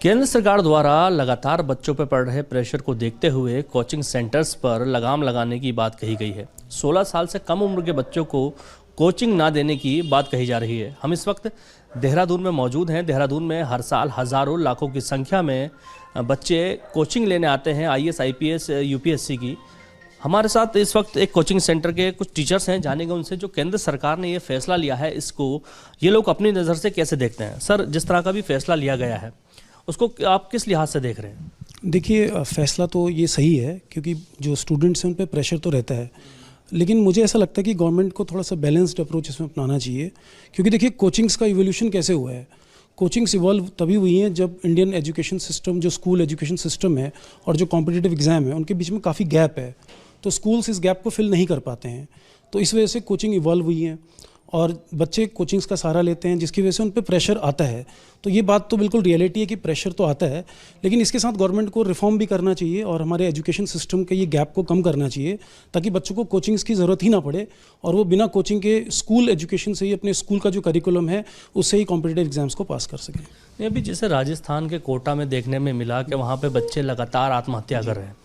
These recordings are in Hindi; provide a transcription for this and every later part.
केंद्र सरकार द्वारा लगातार बच्चों पर पड़ रहे प्रेशर को देखते हुए कोचिंग सेंटर्स पर लगाम लगाने की बात कही गई है। 16 साल से कम उम्र के बच्चों को कोचिंग ना देने की बात कही जा रही है। हम इस वक्त देहरादून में मौजूद हैं। देहरादून में हर साल हज़ारों लाखों की संख्या में बच्चे कोचिंग लेने आते हैं IAS IPS UPSC की। हमारे साथ इस वक्त एक कोचिंग सेंटर के कुछ टीचर्स हैं, जानेंगे उनसे जो केंद्र सरकार ने ये फैसला लिया है, इसको ये लोग अपनी नज़र से कैसे देखते हैं। सर, जिस तरह का भी फैसला लिया गया है उसको आप किस लिहाज से देख रहे हैं? देखिए, फैसला तो ये सही है क्योंकि जो स्टूडेंट्स हैं उन पे प्रेशर तो रहता है, लेकिन मुझे ऐसा लगता है कि गवर्नमेंट को थोड़ा सा बैलेंस्ड अप्रोच इसमें अपनाना चाहिए। क्योंकि देखिए, कोचिंग्स का इवोल्यूशन कैसे हुआ है। कोचिंग्स इवॉल्व तभी हुई हैं जब इंडियन एजुकेशन सिस्टम, जो स्कूल एजुकेशन सिस्टम है और जो कॉम्पिटिटिव एग्ज़ाम है, उनके बीच में काफ़ी गैप है। तो स्कूल्स इस गैप को फिल नहीं कर पाते हैं, तो इस वजह से कोचिंग इवॉल्व हुई है और बच्चे कोचिंग्स का सहारा लेते हैं, जिसकी वजह से उन पे प्रेशर आता है। तो ये बात तो बिल्कुल रियलिटी है कि प्रेशर तो आता है, लेकिन इसके साथ गवर्नमेंट को रिफॉर्म भी करना चाहिए और हमारे एजुकेशन सिस्टम के ये गैप को कम करना चाहिए ताकि बच्चों को कोचिंग्स की ज़रूरत ही ना पड़े और वो बिना कोचिंग के स्कूल एजुकेशन से ही अपने स्कूल का जो करिकुलम है उससे ही कॉम्पिटिटिव एग्जाम्स को पास कर सकें। ये भी जैसे राजस्थान के कोटा में देखने में मिला कि वहाँ पे बच्चे लगातार आत्महत्या कर रहे हैं।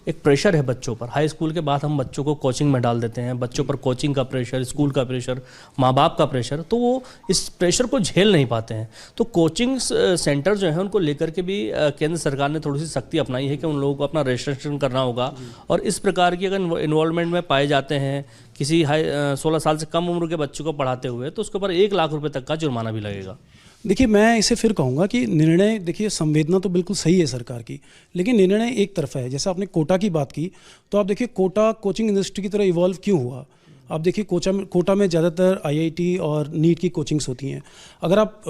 एक प्रेशर है बच्चों पर। हाई स्कूल के बाद हम बच्चों को कोचिंग में डाल देते हैं, बच्चों पर कोचिंग का प्रेशर, स्कूल का प्रेशर, माँ बाप का प्रेशर, तो वो इस प्रेशर को झेल नहीं पाते हैं। तो कोचिंग सेंटर जो है उनको लेकर के भी केंद्र सरकार ने थोड़ी सी सख्ती अपनाई है कि उन लोगों को अपना रजिस्ट्रेशन करना होगा और इस प्रकार की अगर इन्वॉल्वमेंट में पाए जाते हैं किसी 16 साल से कम उम्र के बच्चों को पढ़ाते हुए, तो उसके ऊपर 1 लाख रुपए तक का जुर्माना भी लगेगा। देखिए, मैं इसे फिर कहूँगा कि निर्णय, देखिए संवेदना तो बिल्कुल सही है सरकार की, लेकिन निर्णय एक तरफा है। जैसे आपने कोटा की बात की, तो आप देखिए कोटा कोचिंग इंडस्ट्री की तरह इवॉल्व क्यों हुआ। आप देखिए कोटा में ज़्यादातर IIT और नीट की कोचिंग्स होती हैं। अगर आप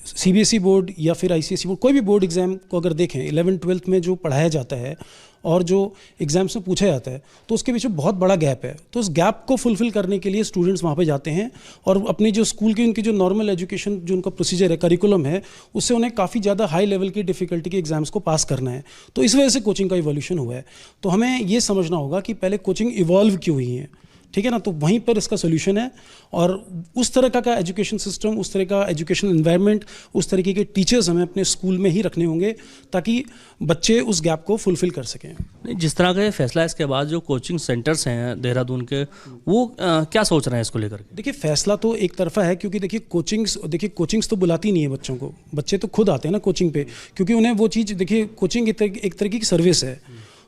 CBSE बोर्ड या फिर ICSE बोर्ड, कोई भी बोर्ड एग्ज़ाम को अगर देखें, 11th-12th में जो पढ़ाया जाता है और जो एग्ज़ाम्स में पूछा जाता है, तो उसके पीछे बहुत बड़ा गैप है। तो उस गैप को फुलफ़िल करने के लिए स्टूडेंट्स वहाँ पे जाते हैं और अपनी जो स्कूल की उनकी जो नॉर्मल एजुकेशन, जो उनका प्रोसीजर है, करिकुलम है, उससे उन्हें काफ़ी ज़्यादा हाई लेवल की डिफ़िकल्टी के एग्ज़ाम्स को पास करना है। तो इस वजह से कोचिंग का इवोल्यूशन हुआ है। तो हमें ये समझना होगा कि पहले कोचिंग इवॉल्व क्यों हुई है, ठीक है ना। तो वहीं पर इसका सोल्यूशन है और उस तरह का एजुकेशन सिस्टम, उस तरह का एजुकेशन एनवायरनमेंट, उस तरीके के टीचर्स हमें अपने स्कूल में ही रखने होंगे ताकि बच्चे उस गैप को फुलफ़िल कर सकें। जिस तरह का ये फैसला है, इसके बाद जो कोचिंग सेंटर्स हैं देहरादून के, वो क्या सोच रहे हैं इसको लेकर के? देखिए, फैसला तो एक तरफा है क्योंकि देखिए कोचिंग्स तो बुलाती नहीं है बच्चों को, बच्चे तो खुद आते हैं ना कोचिंग पे, क्योंकि उन्हें वो चीज़, देखिए कोचिंग एक तरह की सर्विस है,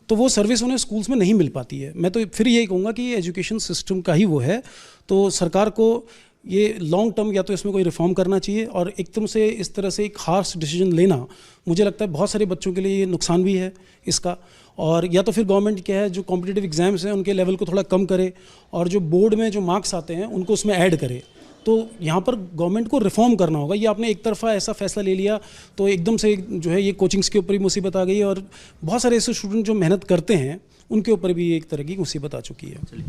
तो वो सर्विस उन्हें स्कूल्स में नहीं मिल पाती है। मैं तो फिर यही कहूँगा कि ये एजुकेशन सिस्टम का ही वो है। तो सरकार को ये लॉन्ग टर्म या तो इसमें कोई रिफॉर्म करना चाहिए और एकदम से इस तरह से एक हार्श डिसीजन लेना, मुझे लगता है बहुत सारे बच्चों के लिए ये नुकसान भी है इसका। और या तो फिर गवर्नमेंट क्या है, जो कॉम्पिटिटिव एग्ज़ाम्स हैं उनके लेवल को थोड़ा कम करे और जो बोर्ड में जो मार्क्स आते हैं उनको उसमें ऐड करे। तो यहाँ पर गवर्नमेंट को रिफॉर्म करना होगा। ये आपने एक तरफा ऐसा फैसला ले लिया तो एकदम से जो है ये कोचिंग्स के ऊपर ही मुसीबत आ गई और बहुत सारे ऐसे स्टूडेंट जो मेहनत करते हैं उनके ऊपर भी एक तरह की मुसीबत आ चुकी है। चलिए,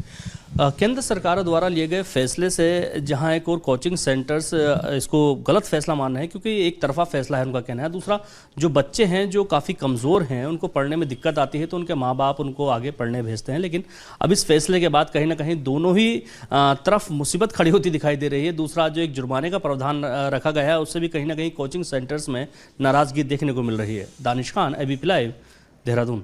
केंद्र सरकार द्वारा लिए गए फैसले से जहां एक और कोचिंग सेंटर्स इसको गलत फैसला मान रहे हैं क्योंकि एक तरफा फैसला है, उनका कहना है। दूसरा, जो बच्चे हैं जो काफ़ी कमज़ोर हैं, उनको पढ़ने में दिक्कत आती है, तो उनके माँ बाप उनको आगे पढ़ने भेजते हैं। लेकिन अब इस फैसले के बाद कहीं ना कहीं दोनों ही तरफ मुसीबत खड़ी होती दिखाई दे रही है। दूसरा, जो एक जुर्माने का प्रावधान रखा गया है, उससे भी कहीं ना कहीं कोचिंग सेंटर्स में नाराज़गी देखने को मिल रही है। Danish Khan, ABP live, Dehradun.